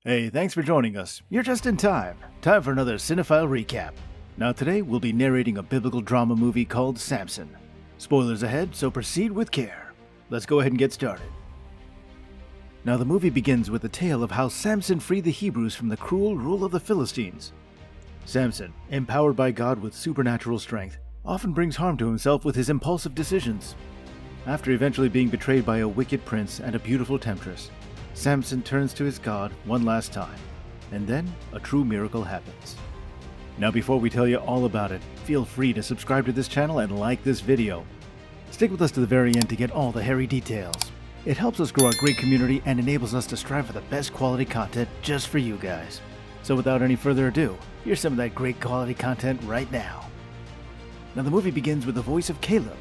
Hey, thanks for joining us. You're just in time. Time for another Cinephile Recap. Now today, we'll be narrating a biblical drama movie called Samson. Spoilers ahead, so proceed with care. Let's go ahead and get started. Now the movie begins with a tale of how Samson freed the Hebrews from the cruel rule of the Philistines. Samson, empowered by God with supernatural strength, often brings harm to himself with his impulsive decisions. After eventually being betrayed by a wicked prince and a beautiful temptress, Samson turns to his God one last time, and then a true miracle happens. Now before we tell you all about it, feel free to subscribe to this channel and like this video. Stick with us to the very end to get all the hairy details. It helps us grow a great community and enables us to strive for the best quality content just for you guys. So without any further ado, here's some of that great quality content right now. Now the movie begins with the voice of Caleb.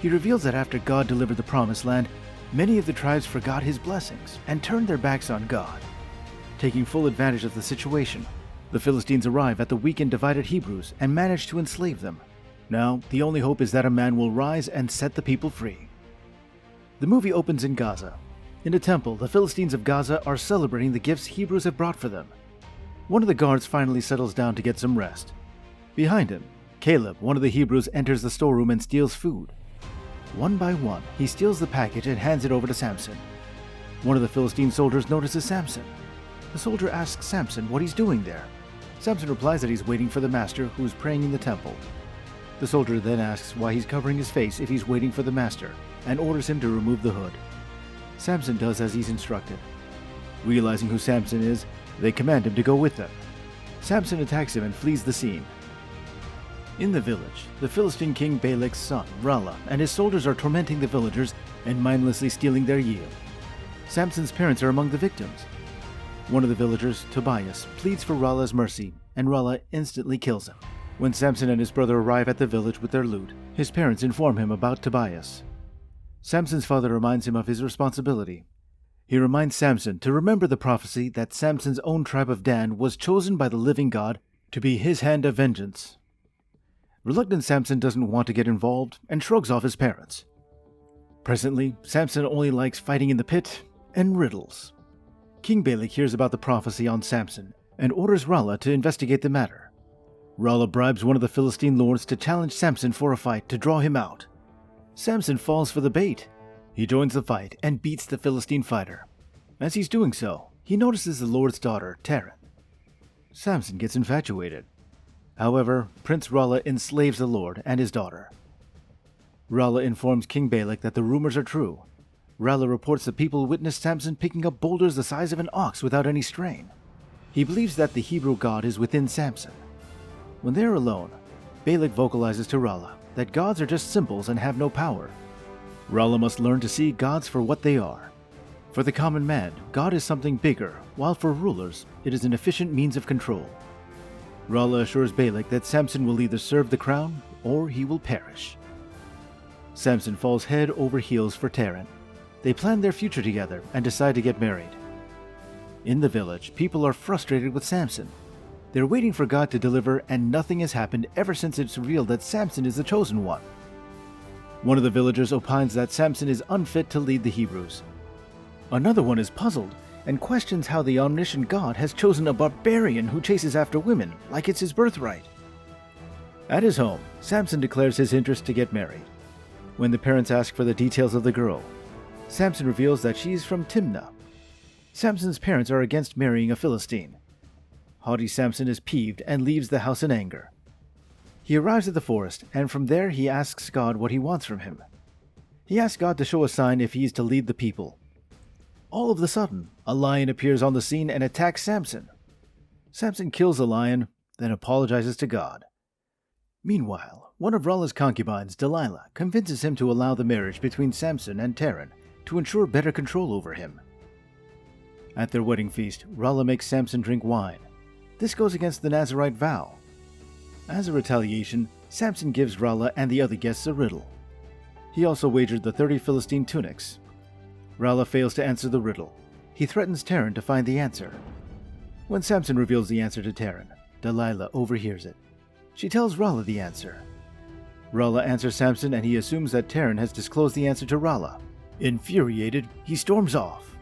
He reveals that after God delivered the promised land, many of the tribes forgot his blessings and turned their backs on God. Taking full advantage of the situation, the Philistines arrive at the weak and divided Hebrews and manage to enslave them. Now, the only hope is that a man will rise and set the people free. The movie opens in Gaza. In a temple, the Philistines of Gaza are celebrating the gifts Hebrews have brought for them. One of the guards finally settles down to get some rest. Behind him, Caleb, one of the Hebrews, enters the storeroom and steals food. One by one, he steals the package and hands it over to Samson. One of the Philistine soldiers notices Samson. The soldier asks Samson what he's doing there. Samson replies that he's waiting for the master, who is praying in the temple. The soldier then asks why he's covering his face if he's waiting for the master, and orders him to remove the hood. Samson does as he's instructed. Realizing who Samson is, they command him to go with them. Samson attacks him and flees the scene. In the village, the Philistine king Balak's son, Rala, and his soldiers are tormenting the villagers and mindlessly stealing their yield. Samson's parents are among the victims. One of the villagers, Tobias, pleads for Rala's mercy, and Rala instantly kills him. When Samson and his brother arrive at the village with their loot, his parents inform him about Tobias. Samson's father reminds him of his responsibility. He reminds Samson to remember the prophecy that Samson's own tribe of Dan was chosen by the living God to be his hand of vengeance. Reluctant Samson doesn't want to get involved and shrugs off his parents. Presently, Samson only likes fighting in the pit and riddles. King Balak hears about the prophecy on Samson and orders Rala to investigate the matter. Rala bribes one of the Philistine lords to challenge Samson for a fight to draw him out. Samson falls for the bait. He joins the fight and beats the Philistine fighter. As he's doing so, he notices the lord's daughter, Taryn. Samson gets infatuated. However, Prince Rala enslaves the lord and his daughter. Rala informs King Balak that the rumors are true. Rala reports that people witnessed Samson picking up boulders the size of an ox without any strain. He believes that the Hebrew god is within Samson. When they are alone, Balak vocalizes to Rala that gods are just symbols and have no power. Rala must learn to see gods for what they are. For the common man, God is something bigger, while for rulers, it is an efficient means of control. Rala assures Balak that Samson will either serve the crown or he will perish. Samson falls head over heels for Taryn. They plan their future together and decide to get married. In the village, people are frustrated with Samson. They're waiting for God to deliver, and nothing has happened ever since it's revealed that Samson is the chosen one. One of the villagers opines that Samson is unfit to lead the Hebrews. Another one is puzzled and questions how the omniscient God has chosen a barbarian who chases after women like it's his birthright. At his home, Samson declares his interest to get married. When the parents ask for the details of the girl, Samson reveals that she's from Timnah. Samson's parents are against marrying a Philistine. Haughty Samson is peeved and leaves the house in anger. He arrives at the forest, and from there he asks God what he wants from him. He asks God to show a sign if he is to lead the people. All of a sudden, a lion appears on the scene and attacks Samson. Samson kills the lion, then apologizes to God. Meanwhile, one of Rala's concubines, Delilah, convinces him to allow the marriage between Samson and Taryn to ensure better control over him. At their wedding feast, Rala makes Samson drink wine. This goes against the Nazirite vow. As a retaliation, Samson gives Rala and the other guests a riddle. He also wagered the 30 Philistine tunics. Rala fails to answer the riddle. He threatens Taryn to find the answer. When Samson reveals the answer to Taryn, Delilah overhears it. She tells Rala the answer. Rala answers Samson and he assumes that Taryn has disclosed the answer to Rala. Infuriated, he storms off.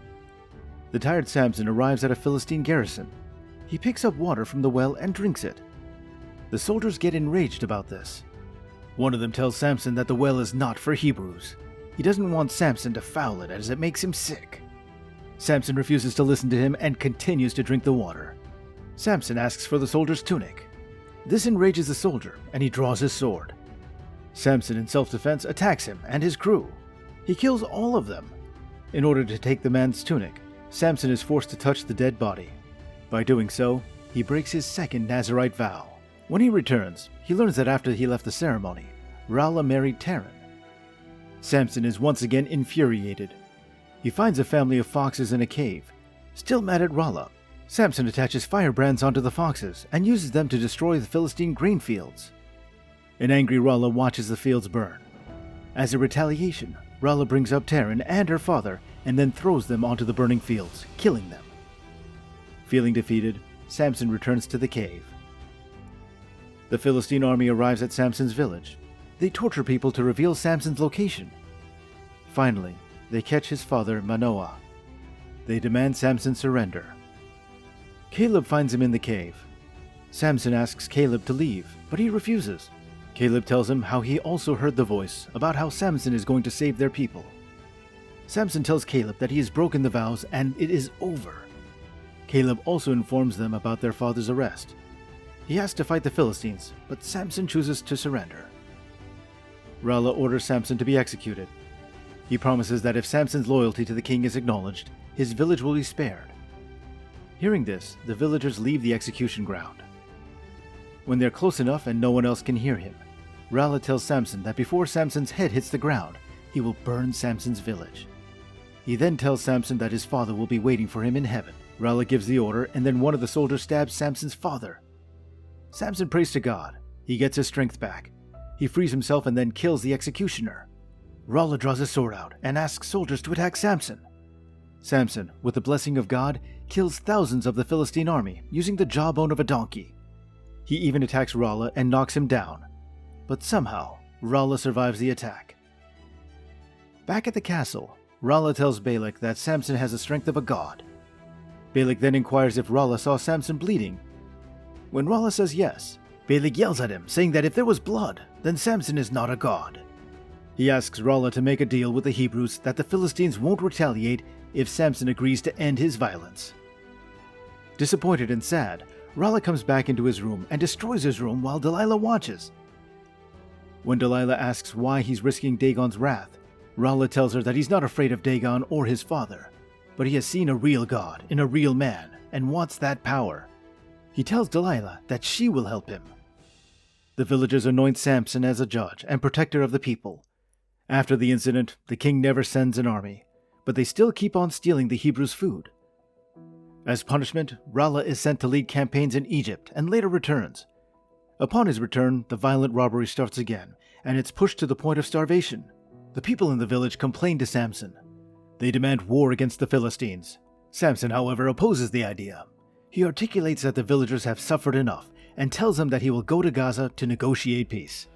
The tired Samson arrives at a Philistine garrison. He picks up water from the well and drinks it. The soldiers get enraged about this. One of them tells Samson that the well is not for Hebrews. He doesn't want Samson to foul it as it makes him sick. Samson refuses to listen to him and continues to drink the water. Samson asks for the soldier's tunic. This enrages the soldier, and he draws his sword. Samson, in self-defense, attacks him and his crew. He kills all of them. In order to take the man's tunic, Samson is forced to touch the dead body. By doing so, he breaks his second Nazirite vow. When he returns, he learns that after he left the ceremony, Rala married Taryn. Samson is once again infuriated. He finds a family of foxes in a cave. Still mad at Rala, Samson attaches firebrands onto the foxes and uses them to destroy the Philistine grain fields. An angry Rala watches the fields burn. As a retaliation, Rala brings up Taryn and her father and then throws them onto the burning fields, killing them. Feeling defeated, Samson returns to the cave. The Philistine army arrives at Samson's village. They torture people to reveal Samson's location. Finally, they catch his father, Manoah. They demand Samson surrender. Caleb finds him in the cave. Samson asks Caleb to leave, but he refuses. Caleb tells him how he also heard the voice about how Samson is going to save their people. Samson tells Caleb that he has broken the vows and it is over. Caleb also informs them about their father's arrest. He has to fight the Philistines, but Samson chooses to surrender. Rala orders Samson to be executed. He promises that if Samson's loyalty to the king is acknowledged, his village will be spared. Hearing this, the villagers leave the execution ground. When they're close enough and no one else can hear him, Rala tells Samson that before Samson's head hits the ground, he will burn Samson's village. He then tells Samson that his father will be waiting for him in heaven. Rala gives the order, and then one of the soldiers stabs Samson's father. Samson prays to God. He gets his strength back. He frees himself and then kills the executioner. Rala draws his sword out and asks soldiers to attack Samson. Samson, with the blessing of God, kills thousands of the Philistine army using the jawbone of a donkey. He even attacks Rala and knocks him down. But somehow, Rala survives the attack. Back at the castle, Rala tells Balak that Samson has the strength of a god. Balak then inquires if Rala saw Samson bleeding. When Rala says yes, Balak yells at him, saying that if there was blood, then Samson is not a god. He asks Rala to make a deal with the Hebrews that the Philistines won't retaliate if Samson agrees to end his violence. Disappointed and sad, Rala comes back into his room and destroys his room while Delilah watches. When Delilah asks why he's risking Dagon's wrath, Rala tells her that he's not afraid of Dagon or his father, but he has seen a real god in a real man and wants that power. He tells Delilah that she will help him. The villagers anoint Samson as a judge and protector of the people. After the incident, the king never sends an army, but they still keep on stealing the Hebrews' food. As punishment, Rala is sent to lead campaigns in Egypt and later returns. Upon his return, the violent robbery starts again, and it's pushed to the point of starvation. The people in the village complain to Samson. They demand war against the Philistines. Samson, however, opposes the idea. He articulates that the villagers have suffered enough and tells them that he will go to Gaza to negotiate peace.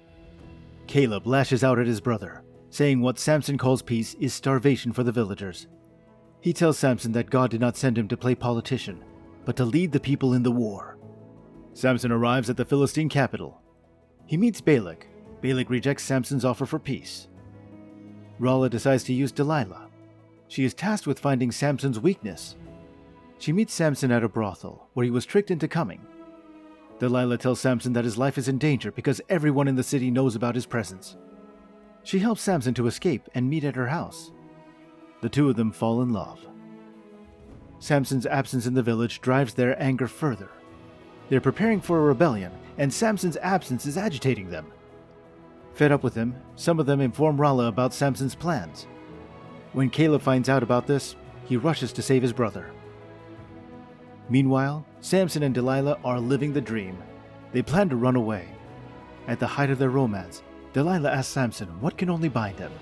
Caleb lashes out at his brother, saying what Samson calls peace is starvation for the villagers. He tells Samson that God did not send him to play politician, but to lead the people in the war. Samson arrives at the Philistine capital. He meets Balak. Balak rejects Samson's offer for peace. Rala decides to use Delilah. She is tasked with finding Samson's weakness. She meets Samson at a brothel, where he was tricked into coming. Delilah tells Samson that his life is in danger because everyone in the city knows about his presence. She helps Samson to escape and meet at her house. The two of them fall in love. Samson's absence in the village drives their anger further. They're preparing for a rebellion, and Samson's absence is agitating them. Fed up with him, some of them inform Rala about Samson's plans. When Caleb finds out about this, he rushes to save his brother. Meanwhile, Samson and Delilah are living the dream. They plan to run away. At the height of their romance, Delilah asks Samson what can only bind them.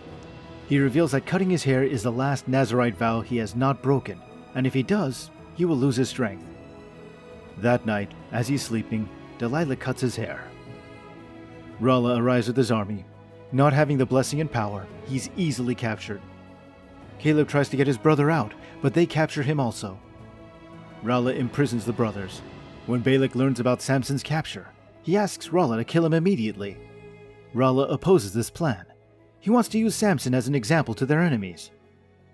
He reveals that cutting his hair is the last Nazirite vow he has not broken, and if he does, he will lose his strength. That night, as he's sleeping, Delilah cuts his hair. Rala arrives with his army. Not having the blessing and power, he's easily captured. Caleb tries to get his brother out, but they capture him also. Rala imprisons the brothers. When Balak learns about Samson's capture, he asks Rala to kill him immediately. Rala opposes this plan. He wants to use Samson as an example to their enemies.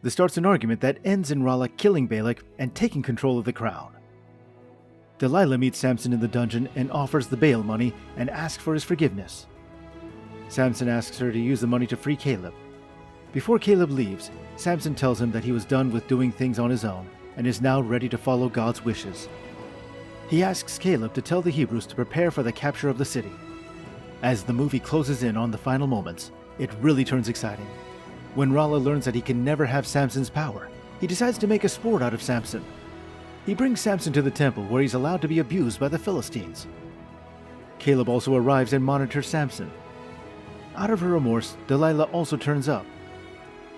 This starts an argument that ends in Rala killing Balak and taking control of the crown. Delilah meets Samson in the dungeon and offers the bail money and asks for his forgiveness. Samson asks her to use the money to free Caleb. Before Caleb leaves, Samson tells him that he was done with doing things on his own and is now ready to follow God's wishes. He asks Caleb to tell the Hebrews to prepare for the capture of the city. As the movie closes in on the final moments, it really turns exciting. When Rala learns that he can never have Samson's power, he decides to make a sport out of Samson. He brings Samson to the temple where he's allowed to be abused by the Philistines. Caleb also arrives and monitors Samson. Out of her remorse, Delilah also turns up.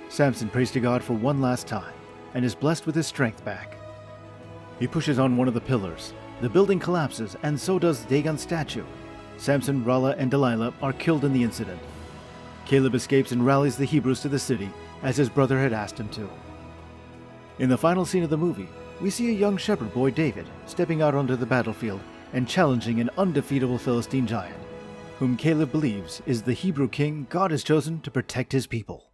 Samson prays to God for one last time and is blessed with his strength back. He pushes on one of the pillars. The building collapses, and so does Dagon's statue. Samson, Rala, and Delilah are killed in the incident. Caleb escapes and rallies the Hebrews to the city, as his brother had asked him to. In the final scene of the movie, we see a young shepherd boy, David, stepping out onto the battlefield and challenging an undefeatable Philistine giant, whom Caleb believes is the Hebrew king God has chosen to protect his people.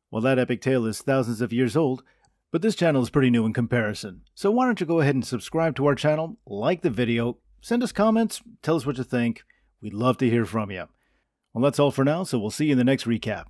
Well, that epic tale is thousands of years old, but this channel is pretty new in comparison, so why don't you go ahead and subscribe to our channel, like the video, send us comments, tell us what you think. We'd love to hear from you. Well, that's all for now, so we'll see you in the next recap.